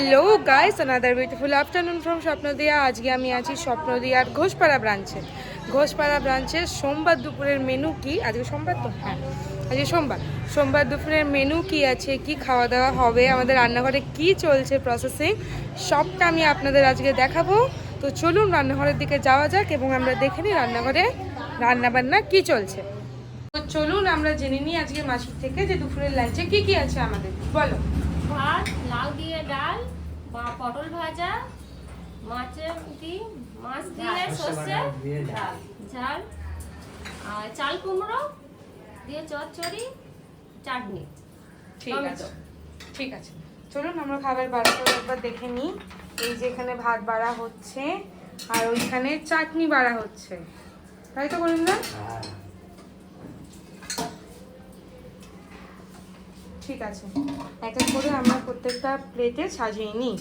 Hello guys, another beautiful afternoon from Swapnadiya. আজকে আমি আছি স্বপ্নদিয়ার ঘোষপাড়া ব্রাঞ্চে সোমবার দুপুরের মেনু কি? আজকে সোমবার তো, হ্যাঁ আজকে সোমবার দুপুরের মেনু কি আছে, কি খাওয়া দাওয়া হবে, আমাদের রান্নাঘরে কি চলছে প্রসেসিং, সবটা আমি আপনাদের আজকে দেখাবো। তো চলুন রান্নাঘরের দিকে যাওয়া যাক এবং আমরা দেখে নিই রান্নাঘরে রান্নাবান্না কি চলছে। তো চলুন আমরা জেনে নিই আজকে মাসির থেকে যে দুপুরের লাঞ্চে কি কি আছে আমাদের। বলো। ভাত, লাউ দিয়ে ডাল, বা পটল ভাজা, মাছ দিয়ে সর্ষে ঝাল, আর চাল কুমড়ো দিয়ে চচ্চড়ি, চাটনি। ঠিক আছে চলুন আমরা খাবার বাড়াটা একবার দেখে নিই। এই যে এখানে ভাত বাড়া হচ্ছে আর ওইখানে চাটনি বাড়া হচ্ছে, তাই তো বলুন না? ঠিক আছে, এক এক করে আমরা প্রত্যেকটা প্লেটে সাজিয়ে নিই।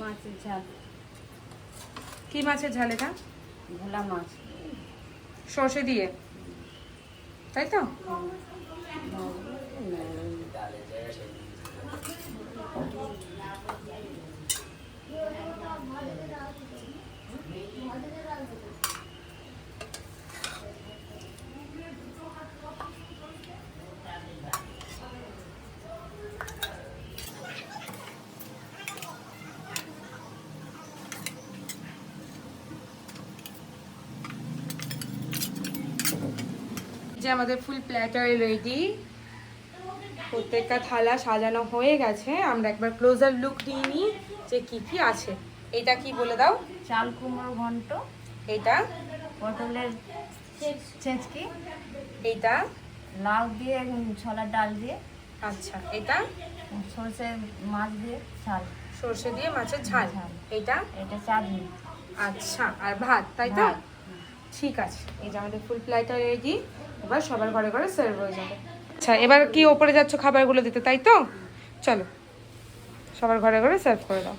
মাছের ঝাল। কি মাছের ঝাল এটা? ভোলা মাছ সর্ষে দিয়ে, তাই তো? যে আমাদের ফুল প্ল্যাটার রেডি, প্রত্যেকটা থালা সাজানো হয়ে গেছে। আমরা একবার ক্লোজার লুক নিয়ে নিই যে কি কি আছে। এটা কি বলে দাও? চাল কুমড়ো ঘন্ট, এটা পটলের ছেঁচকি, এটা লাউ দিয়ে ছোলার ডাল দিয়ে, আচ্ছা এটা সর্ষে মাছ দিয়ে ঝাল, সর্ষে দিয়ে মাছের ঝাল, এটা এটা চাটনি। আচ্ছা, আর ভাত, তাই তো? ঠিক আছে, এই যে আমাদের ফুল প্ল্যাটার রেডি। এবার সবার ঘরে ঘরে সার্ভ হয়ে যাবে। আচ্ছা, এবার কি ওপরে যাচ্ছ খাবারগুলো দিতে, তাই তো? চলো সবার ঘরে ঘরে সার্ভ করে দাও।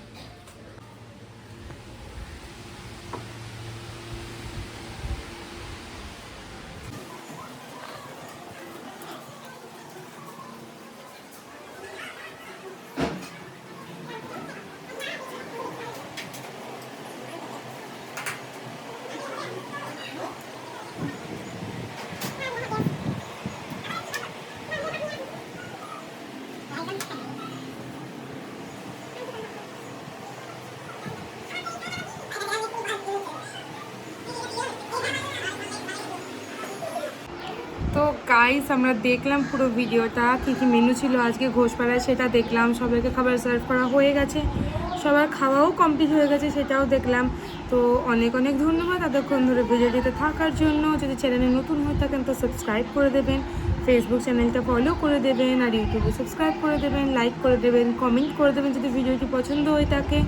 তো গাইস, আমরা দেখলাম পুরো ভিডিওটা, কী কী মেনু ছিল আজকে ঘোষপাড়ায় সেটা দেখলাম। সবাইকে খাবার সার্ভ করা হয়ে গেছে, সবার খাওয়াও কমপ্লিট হয়ে গেছে, সেটাও দেখলাম। তো অনেক অনেক ধন্যবাদ এতক্ষণ ধরে ভিডিওটিতে থাকার জন্য। যদি চ্যানেলে নতুন হয়ে থাকেন তো সাবস্ক্রাইব করে দেবেন, ফেসবুক চ্যানেলটা ফলো করে দেবেন, আর ইউটিউবে সাবস্ক্রাইব করে দেবেন, লাইক করে দেবেন, কমেন্ট করে দেবেন যদি ভিডিওটি পছন্দ হয়ে থাকে।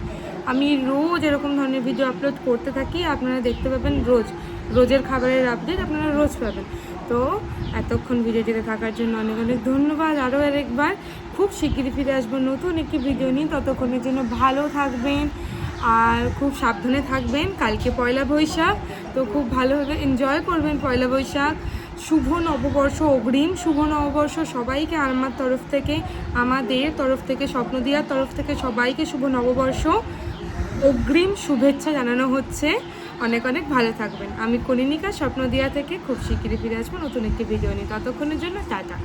আমি রোজ এরকম ধরনের ভিডিও আপলোড করতে থাকি, আপনারা দেখতে পাবেন রোজের খাবারের আপডেট আপনারা রোজ পাবেন। তো এতক্ষণ ভিডিওটিতে থাকার জন্য অনেক অনেক ধন্যবাদ। আরও আরেকবার খুব শিগগিরই ফিরে আসবো নতুন একটি ভিডিও নিয়ে। ততক্ষণের জন্য ভালো থাকবেন আর খুব সাবধানে থাকবেন। কালকে পয়লা বৈশাখ, তো খুব ভালোভাবে এনজয় করবেন পয়লা বৈশাখ। শুভ নববর্ষ, অগ্রিম শুভ নববর্ষ সবাইকে আমার তরফ থেকে, আমাদের তরফ থেকে, স্বপ্নদিয়ার তরফ থেকে সবাইকে শুভ নববর্ষ অগ্রিম শুভেচ্ছা জানানো হচ্ছে। অনেক অনেক ভালো থাকবেন। আমি কনিনিকা স্বপ্নদিয়া থেকে খুব শিগগিরই ফিরে আসবো নতুন একটি ভিডিও নিয়ে। ততক্ষণের জন্য টাটা।